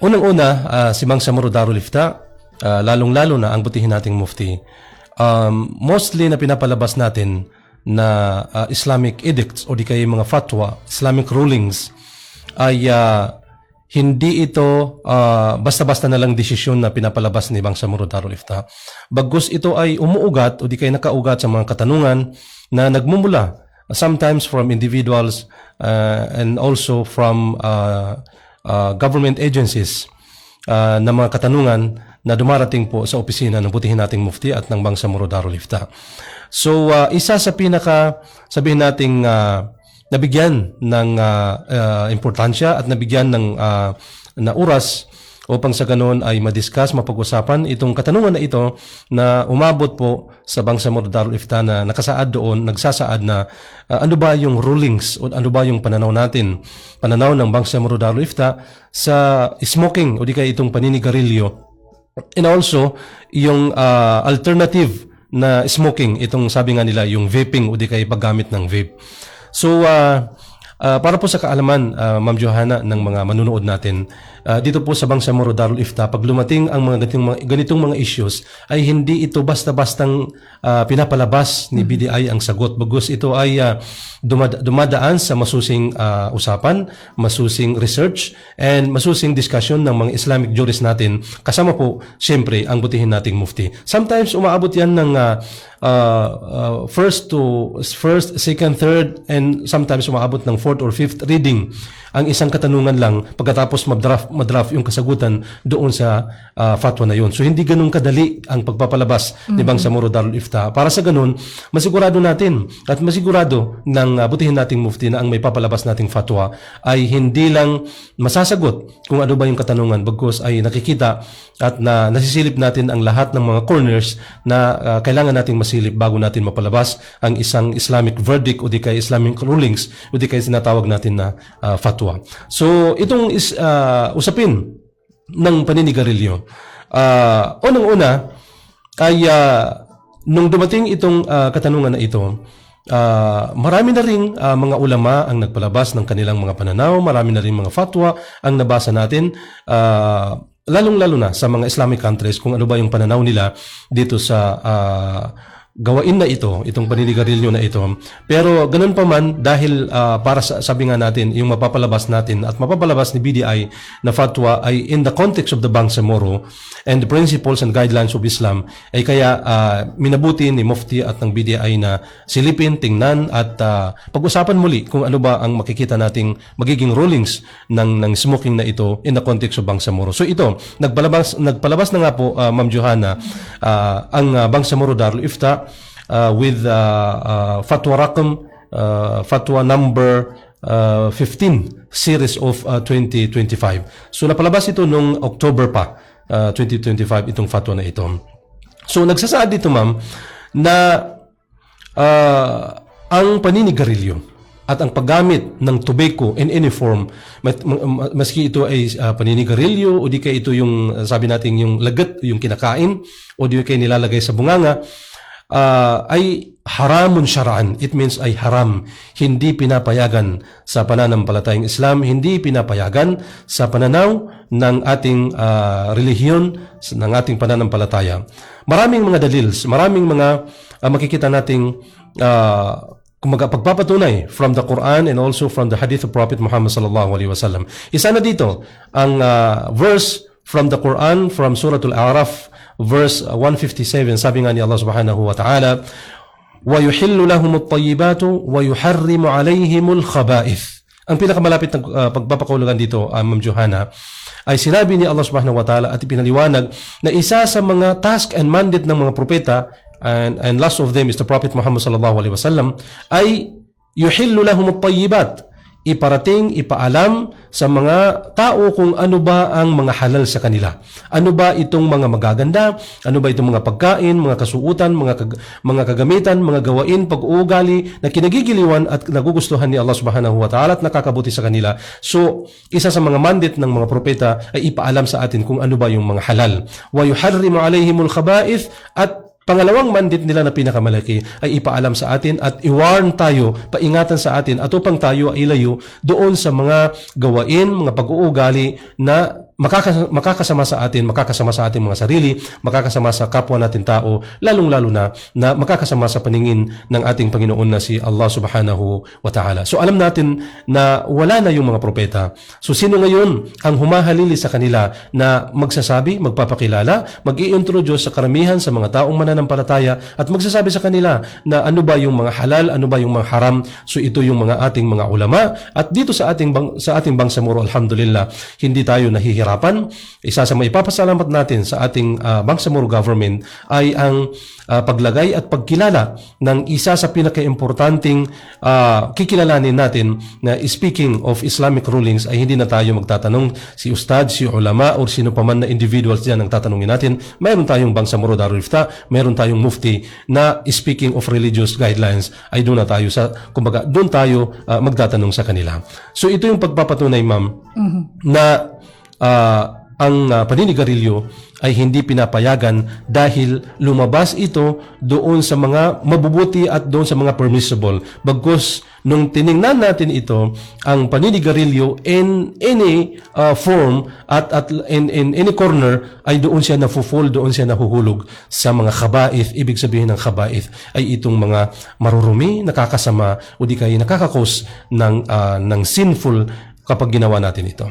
Unang-una, si Bang Samoro Darul Ifta, lalong-lalo na ang butihin nating mufti, mostly na pinapalabas natin na Islamic edicts o di kaya mga fatwa, Islamic rulings, ay hindi ito basta-basta na lang desisyon na pinapalabas ni Bang Samoro Darul Ifta. Bagkus ito ay umuugat o di kaya nakaugat sa mga katanungan na nagmumula sometimes from individuals and also from government agencies na mga katanungan na dumarating po sa opisina ng butihin nating mufti at ng Bang Samoro Darul Ifta. So isa sa pinaka sabihin nating nabigyan ng importansya at nabigyan ng na oras upang sa ganoon ay madiscuss, mapag-usapan itong katanungan na ito na umabot po sa Bang Samoro Darul Ifta na nakasaad doon, nagsasaad na ano ba yung rulings o ano ba yung pananaw natin, pananaw ng Bang Samoro Darul Ifta sa smoking o di kaya itong paninigarilyo, and also yung alternative na smoking, itong sabi nga nila yung vaping o di kaya paggamit ng vape. So para po sa kaalaman, Ma'am Johanna, ng mga manunood natin, dito po sa Bang Samoro Darul Ifta, pag lumating ang mga ganitong mga issues, ay hindi ito basta-bastang pinapalabas ni BDI ang sagot. Bagus ito ay dumadaan sa masusing usapan, masusing research, and masusing discussion ng mga Islamic jurists natin. Kasama po, siyempre, ang butihin nating mufti. Sometimes, umaabot yan ng first, second, third, and sometimes umaabot ng fourth or fifth reading ang isang katanungan lang pagkatapos madraft yung kasagutan doon sa fatwa na yun. So hindi ganun kadali ang pagpapalabas ni Bang Samoro Darul Ifta. Para sa ganun, masigurado natin at masigurado ng butihin nating mufti na ang may papalabas nating fatwa ay hindi lang masasagot kung ano ba yung katanungan, bagkus ay nakikita at na nasisilip natin ang lahat ng mga corners na kailangan nating masilip bago natin mapalabas ang isang Islamic verdict o di kaya Islamic rulings o di kaya sinatawag natin na fatwa. So itong usapin ng paninigarilyo, unang-una ay nung dumating itong katanungan na ito, marami na ring mga ulama ang nagpalabas ng kanilang mga pananaw, marami na ring mga fatwa ang nabasa natin, lalong-lalo na sa mga Islamic countries kung ano ba yung pananaw nila dito sa gawain na ito, itong paninigarilyo na ito. Pero ganun pa man, dahil para sabi nga natin, yung mapapalabas natin at mapapalabas ni BDI na fatwa ay in the context of the Bang Samoro and the principles and guidelines of Islam, ay kaya minabuti ni Mufti at ng BDI na silipin, tingnan at pag-usapan muli kung ano ba ang makikita nating magiging rulings ng smoking na ito in the context of Bang Samoro. So ito, nagpalabas na nga po, Ma'am Johanna, ang Bang Samoro Darul Ifta with fatwa rakam fatwa number 15 series of 2025. So napalabas ito nung October pa 2025 itong fatwa na ito. So nagsasaad dito, ma'am, na ang paninigarilyo at ang paggamit ng tobacco in any form, maski ito ay paninigarilyo o di kaya ito yung sabi natin yung lagat, yung kinakain o di kaya nilalagay sa bunganga, ay haramun syara'an. It means ay haram. Hindi pinapayagan sa pananampalatayang Islam, hindi pinapayagan sa pananaw ng ating relihiyon, ng ating pananampalataya. Maraming mga dalils, maraming mga makikita nating kumaga pagpapatunay from the Quran and also from the hadith of Prophet Muhammad sallallahu alaihi wasallam. Isa na dito ang verse from the Quran from Surah Al-A'raf verse 157, sabi nga ni Allah subhanahu wa ta'ala, وَيُحِلُّ لَهُمُ الطَّيِّبَاتُ وَيُحَرِّمُ عَلَيْهِمُ الْخَبَائِثِ. Ang pinakamalapit na pagpapakulugan dito, Ma'am Johanna, ay sinabi ni Allah subhanahu wa ta'ala at ipinaliwanag na isa sa mga task and mandate ng mga propeta, and last of them is the Prophet Muhammad sallallahu alaihi wasallam, ay yuhillu lahum at-tayyibat, iparating, ipaalam sa mga tao kung ano ba ang mga halal sa kanila. Ano ba itong mga magaganda, ano ba itong mga pagkain, mga kasuutan, mga kagamitan, mga gawain, pag-uugali na kinagigiliwan at nagugustuhan ni Allah subhanahu wa ta'ala at nakakabuti sa kanila. So, isa sa mga mandate ng mga propeta ay ipaalam sa atin kung ano ba yung mga halal. Wa yuharrimu alayhimul khaba'ith, at pangalawang mandate nila na pinakamalaki ay ipaalam sa atin at i-warn tayo, paingatan sa atin at upang tayo ay ilayo doon sa mga gawain, mga pag-uugali na makakasama sa atin, makakasama sa ating mga sarili, makakasama sa kapwa natin tao, lalong-lalo na makakasama sa paningin ng ating Panginoon na si Allah subhanahu wa ta'ala. So alam natin na wala na yung mga propeta. So sino ngayon ang humahalili sa kanila na magsasabi, magpapakilala, mag-i-introduce sa karamihan sa mga taong mananampalataya at magsasabi sa kanila na ano ba yung mga halal, ano ba yung mga haram. So ito yung mga ating mga ulama at dito sa ating Bangsamoro, alhamdulillah, hindi tayo nahihirapan. Isa sa maipapasalamat natin sa ating Bangsamoro government ay ang paglagay at pagkilala ng isa sa pinaka-importanting kikilalanin natin na speaking of Islamic rulings ay hindi na tayo magtatanong si ustad, si ulama or sino pa man na individuals dyan ang tatanungin natin. Mayroon tayong Bangsamoro Darul Ifta, mayroon tayong mufti na speaking of religious guidelines ay doon na tayo kumbaga doon tayo magtatanong sa kanila. So ito yung pagpapatunay, ma'am, na ang paninigarilyo ay hindi pinapayagan dahil lumabas ito doon sa mga mabubuti at doon sa mga permissible. Bagkus nung tiningnan natin ito, ang paninigarilyo in any form at in any corner ay doon siya nafufall, doon siya nahuhulog sa mga khaba'ith. Ibig sabihin ng khaba'ith ay itong mga marurumi, nakakasama o di kaya nakakakos ng sinful kapag ginawa natin ito.